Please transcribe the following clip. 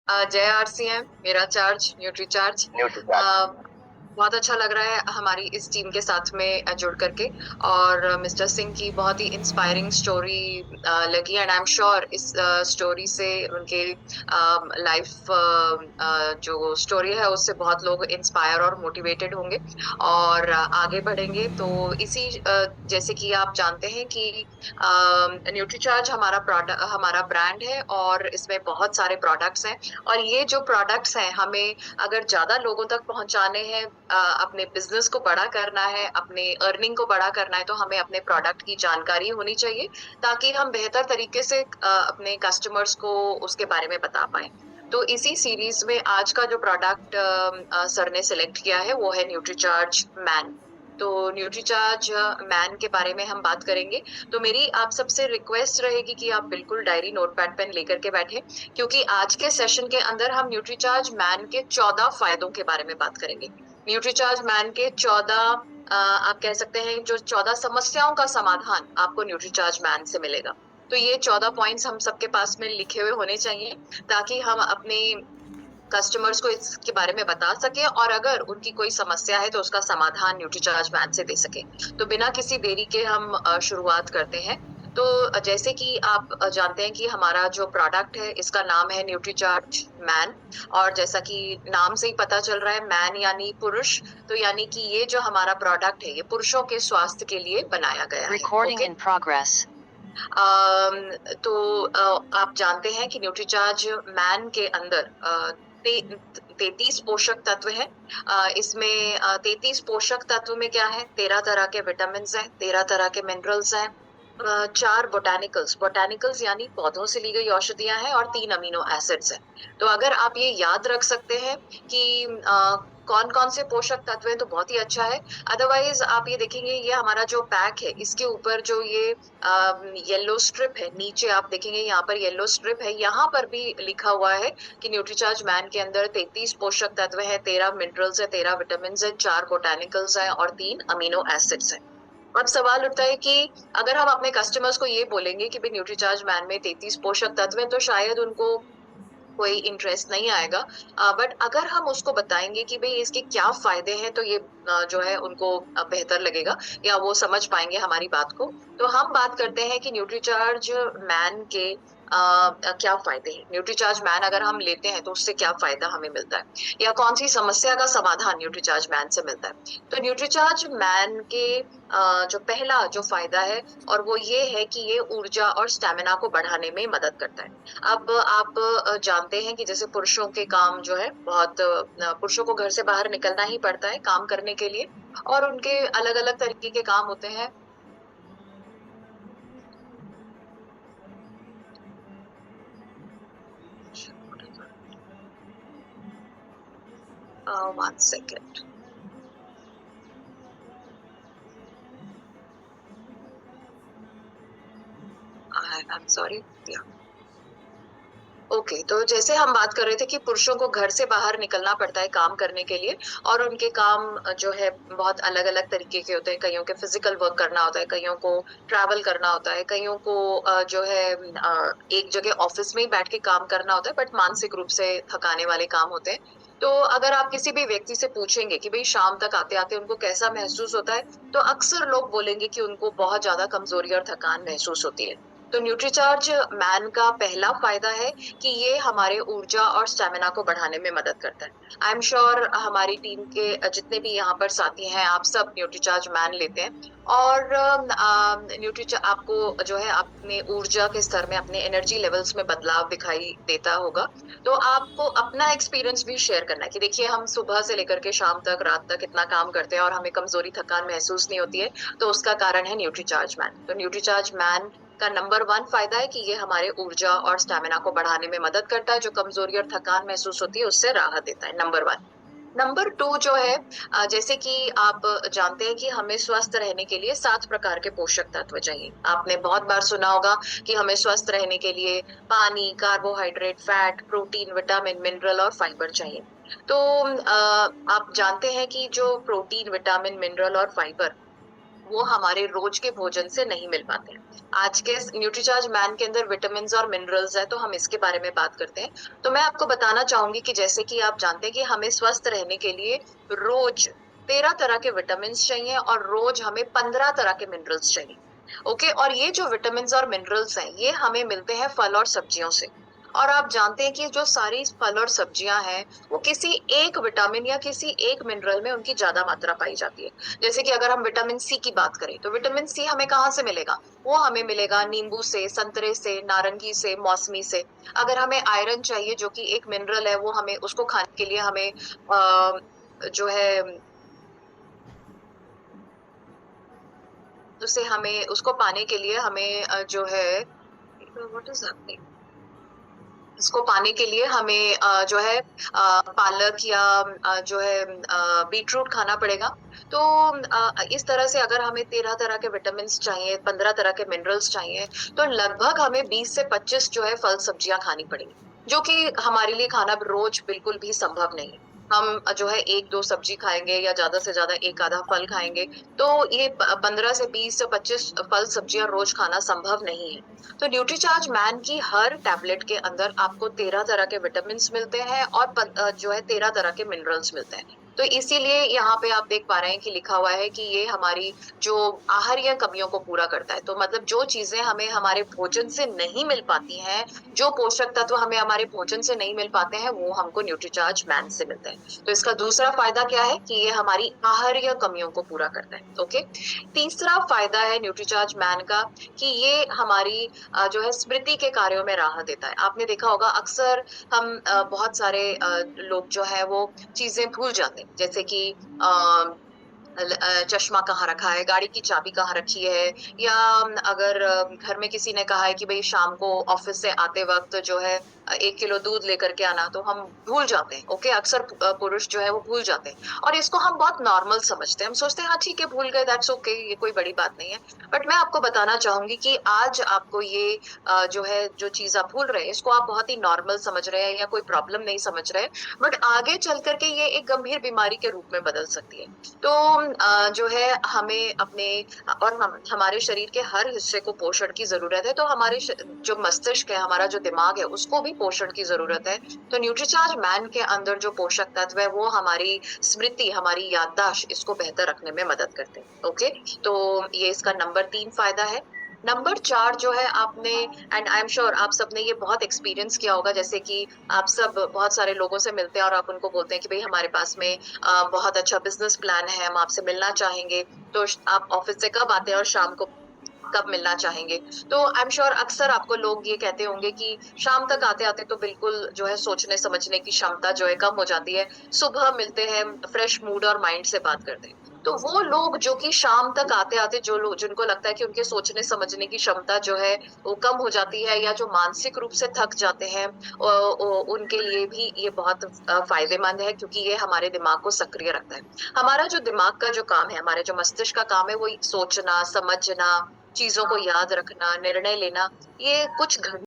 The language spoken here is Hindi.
जय आरसीएम, मेरा चार्ज न्यूट्री चार्ज। न्यूट्रीचार्ज। बहुत अच्छा लग रहा है हमारी इस टीम के साथ में जुड़ करके। और मिस्टर सिंह की बहुत ही इंस्पायरिंग स्टोरी लगी, एंड आई एम श्योर इस स्टोरी से उनके लाइफ जो स्टोरी है उससे बहुत लोग इंस्पायर और मोटिवेटेड होंगे और आगे बढ़ेंगे। तो इसी जैसे कि आप जानते हैं कि न्यूट्रीचार्ज हमारा प्रोडक्ट, हमारा ब्रांड है और इसमें बहुत सारे प्रोडक्ट्स हैं। और ये जो प्रोडक्ट्स हैं हमें अगर ज्यादा लोगों तक पहुंचाने हैं, अपने बिजनेस को बड़ा करना है, अपने अर्निंग को बड़ा करना है, तो हमें अपने प्रोडक्ट की जानकारी होनी चाहिए ताकि हम बेहतर तरीके से अपने कस्टमर्स को उसके बारे में बता पाए। तो इसी सीरीज में आज का जो प्रोडक्ट सर ने सिलेक्ट किया है वो है न्यूट्रीचार्ज मैन। तो न्यूट्रीचार्ज मैन के बारे में हम बात करेंगे। तो मेरी आप सबसे रिक्वेस्ट रहेगी कि आप बिल्कुल डायरी नोटपैड पेन लेकर के बैठे, क्योंकि आज के सेशन के अंदर हम न्यूट्रीचार्ज मैन के 14 फायदों के बारे में बात करेंगे। न्यूट्रीचार्ज मैन के 14 आप कह सकते हैं जो 14 समस्याओं का समाधान आपको न्यूट्रीचार्ज मैन से मिलेगा। तो ये 14 पॉइंट्स हम सबके पास में लिखे हुए होने चाहिए ताकि हम अपने कस्टमर्स को इसके बारे में बता सके और अगर उनकी कोई समस्या है तो उसका समाधान न्यूट्रीचार्ज मैन से दे सके। तो बिना किसी देरी के हम शुरुआत करते हैं। तो जैसे कि आप जानते हैं कि हमारा जो प्रोडक्ट है इसका नाम है न्यूट्रीचार्ज मैन। और जैसा कि नाम से ही पता चल रहा है, मैन यानी पुरुष। तो यानी कि ये जो हमारा प्रोडक्ट है ये पुरुषों के स्वास्थ्य के लिए बनाया गया है। Recording okay. In progress. तो आप जानते हैं कि न्यूट्रीचार्ज मैन के अंदर 33 पोषक तत्व हैं। इसमें 33 पोषक तत्व में क्या है, 13 तरह के विटामिन हैं, 13 तरह के मिनरल्स हैं, 4 बोटानिकल्स, बोटानिकल्स यानी पौधों से ली गई औषधियां हैं, और 3 अमीनो एसिड्स हैं। तो अगर आप ये याद रख सकते हैं कि कौन कौन से पोषक तत्व हैं तो बहुत ही अच्छा है। अदरवाइज आप ये देखेंगे ये हमारा जो पैक है इसके ऊपर जो ये येलो स्ट्रिप है, नीचे आप देखेंगे यहाँ पर येलो स्ट्रिप है, यहाँ पर भी लिखा हुआ है कि न्यूट्रीचार्ज मैन के अंदर 33 पोषक तत्व है, 13 मिनरल्स है, 13 विटामिन है, 4 बोटानिकल्स है और 3 अमीनो एसिड्स है। अब सवाल उठता है कि अगर हम अपने कस्टमर्स को ये बोलेंगे कि भाई न्यूट्रीचार्ज मैन में 33 पोषक तत्व है तो शायद उनको कोई इंटरेस्ट नहीं आएगा। बट अगर हम उसको बताएंगे कि भाई इसके क्या फायदे हैं तो ये जो है उनको बेहतर लगेगा या वो समझ पाएंगे हमारी बात को। तो हम बात करते हैं कि न्यूट्रीचार्ज मैन के क्या फायदे हैं। न्यूट्रीचार्ज मैन अगर हम लेते हैं तो उससे क्या फायदा हमें मिलता है या कौन सी समस्या का समाधान न्यूट्रीचार्ज मैन से मिलता है। तो न्यूट्रीचार्ज मैन के जो पहला जो फायदा है और वो ये है कि ये ऊर्जा और स्टेमिना को बढ़ाने में मदद करता है। अब आप जानते हैं कि जैसे पुरुषों के काम जो है बहुत पुरुषों को घर से बाहर निकलना ही पड़ता है काम करने के लिए और उनके अलग अलग तरीके के काम होते हैं। One second, I am sorry. Okay, तो जैसे हम बात कर रहे थे कि पुरुषों को घर से बाहर निकलना पड़ता है काम करने के लिए और उनके काम जो है बहुत अलग अलग तरीके के होते हैं। कईयों के फिजिकल वर्क करना होता है, कईयों को ट्रैवल करना होता है, कईयों को जो है एक जगह ऑफिस में ही बैठ के काम करना होता है, बट मानसिक रूप से थकाने वाले काम होते हैं। तो अगर आप किसी भी व्यक्ति से पूछेंगे कि भाई शाम तक आते आते उनको कैसा महसूस होता है, तो अक्सर लोग बोलेंगे कि उनको बहुत ज्यादा कमजोरी और थकान महसूस होती है। तो न्यूट्रीचार्ज मैन का पहला फायदा है कि ये हमारे ऊर्जा और स्टेमिना को बढ़ाने में मदद करता है। आई एम श्योर हमारी टीम के जितने भी यहाँ पर साथी हैं आप सब न्यूट्रीचार्ज मैन लेते हैं और न्यूट्रीचार्ज आपको जो है अपने ऊर्जा के स्तर में, अपने एनर्जी लेवल्स में बदलाव दिखाई देता होगा। तो आपको अपना एक्सपीरियंस भी शेयर करना है कि देखिए हम सुबह से लेकर के शाम तक, रात तक इतना काम करते हैं और हमें कमजोरी थकान महसूस नहीं होती है। तो उसका कारण है न्यूट्रीचार्ज मैन। तो न्यूट्रीचार्ज मैन का नंबर 1 फायदा है कि ये हमारे ऊर्जा और स्टेमिना को बढ़ाने में मदद करता है, जो कमजोरी और थकान महसूस होती है उससे राहत देता है, नंबर 1। नंबर 2 जो है, जैसे कि आप जानते हैं कि हमें स्वस्थ रहने के लिए 7 प्रकार के पोषक तत्व चाहिए। आपने बहुत बार सुना होगा कि हमें स्वस्थ रहने के लिए पानी, carbohydrate, fat, protein, vitamin, mineral और फाइबर चाहिए। तो आप जानते हैं कि जो प्रोटीन, विटामिन, मिनरल और फाइबर वो हमारे रोज के भोजन से नहीं मिल पाते हैं। आज के न्यूट्रीचार्ज मैन के अंदर विटामिन और मिनरल्स है, तो हम इसके बारे में बात करते हैं। तो मैं आपको बताना चाहूंगी कि जैसे कि आप जानते हैं कि हमें स्वस्थ रहने के लिए रोज 13 तरह के विटामिन चाहिए और रोज हमें 15 तरह के मिनरल्स चाहिए। ओके, और ये जो विटामिन और मिनरल्स हैं ये हमें मिलते हैं फल और सब्जियों से। और आप जानते हैं कि जो सारी फल और सब्जियां हैं वो किसी एक विटामिन या किसी एक मिनरल में उनकी ज्यादा मात्रा पाई जाती है। जैसे कि अगर हम विटामिन सी की बात करें तो विटामिन सी हमें कहाँ से मिलेगा? वो हमें मिलेगा नींबू से, संतरे से, नारंगी से, मौसमी से। अगर हमें आयरन चाहिए जो कि एक मिनरल है, वो हमें उसको खाने के लिए हमें जो है उसे हमें उसको पाने के लिए हमें जो है व्हाट इज हैपनिंग इसको पाने के लिए हमें जो है पालक या जो है बीटरूट खाना पड़ेगा। तो इस तरह से अगर हमें 13 तरह के विटामिन चाहिए, 15 तरह के मिनरल्स चाहिए, तो लगभग हमें 20 से 25 जो है फल सब्जियां खानी पड़ेंगी, जो कि हमारे लिए खाना रोज बिल्कुल भी संभव नहीं है। हम जो है एक दो सब्जी खाएंगे या ज्यादा से ज्यादा एक आधा फल खाएंगे, तो ये 15 से 20 से 25 फल सब्जियां रोज खाना संभव नहीं है। तो न्यूट्रीचार्ज मैन की हर टैबलेट के अंदर आपको 13 तरह के विटामिन मिलते हैं और जो है 13 तरह के मिनरल्स मिलते हैं। तो इसीलिए यहाँ पे आप देख पा रहे हैं कि लिखा हुआ है कि ये हमारी जो आहार्य कमियों को पूरा करता है। तो मतलब जो चीजें हमें हमारे भोजन से नहीं मिल पाती हैं, जो पोषक तत्व हमें हमारे भोजन से नहीं मिल पाते हैं, वो हमको न्यूट्रीचार्ज मैन से मिलते हैं। तो इसका दूसरा फायदा क्या है कि ये हमारी आहार्य कमियों को पूरा करता है। ओके, तीसरा फायदा है न्यूट्रीचार्ज मैन का कि ये हमारी जो है स्मृति के कार्यों में राहत देता है। आपने देखा होगा अक्सर हम बहुत सारे लोग जो है वो चीजें भूल जाते हैं, जैसे कि चश्मा कहाँ रखा है, गाड़ी की चाबी कहाँ रखी है, या अगर घर में किसी ने कहा है कि भाई शाम को ऑफिस से आते वक्त जो है 1 किलो दूध लेकर के आना, तो हम भूल जाते हैं। ओके, अक्सर पुरुष जो है वो भूल जाते हैं और इसको हम बहुत नॉर्मल समझते हैं। हम सोचते हैं हाँ ठीक है भूल गए, दैट्स ओके, ये कोई बड़ी बात नहीं है। बट मैं आपको बताना चाहूंगी कि आज आपको ये जो है जो चीज आप भूल रहे हैं इसको आप बहुत ही नॉर्मल समझ रहे हैं या कोई प्रॉब्लम नहीं समझ रहे हैं, बट आगे चल करके ये एक गंभीर बीमारी के रूप में बदल सकती है। तो जो है हमें अपने और हमारे शरीर के हर हिस्से को पोषण की जरूरत है। तो हमारे जो मस्तिष्क है, हमारा जो दिमाग है, उसको भी पोषण की जरूरत है। तो न्यूट्रीचार्ज मैन के अंदर जो पोषक तत्व है वो हमारी स्मृति, हमारी याददाश्त, इसको बेहतर रखने में मदद करते हैं। ओके, तो ये इसका नंबर 3 फायदा है। नंबर 4 जो है आपने, एंड आई एम श्योर आप सबने ये बहुत एक्सपीरियंस किया होगा, जैसे कि आप सब बहुत सारे लोगों से मिलते हैं और आप उनको बोलते हैं कि भाई हमारे पास में बहुत अच्छा बिजनेस प्लान है, हम आपसे मिलना चाहेंगे। तो आप ऑफिस से कब आते हैं और शाम को कब मिलना चाहेंगे? तो आई एम श्योर अक्सर आपको लोग ये कहते होंगे कि शाम तक आते आते तो बिल्कुल जो है सोचने समझने की क्षमता जो है कम हो जाती है, सुबह मिलते हैं फ्रेश मूड और माइंड से बात करते हैं। तो वो लोग जो कि शाम तक आते आते जो लोग जिनको लगता है कि उनके सोचने समझने की क्षमता जो है वो कम हो जाती है, या जो मानसिक रूप से थक जाते हैं, उनके लिए भी ये बहुत फायदेमंद है, क्योंकि ये हमारे दिमाग को सक्रिय रखता है। हमारा जो दिमाग का जो काम है, हमारे जो मस्तिष्क का काम है, वो सोचना, समझना, चीजों को याद रखना, निर्णय लेना, ये कुछ घंटे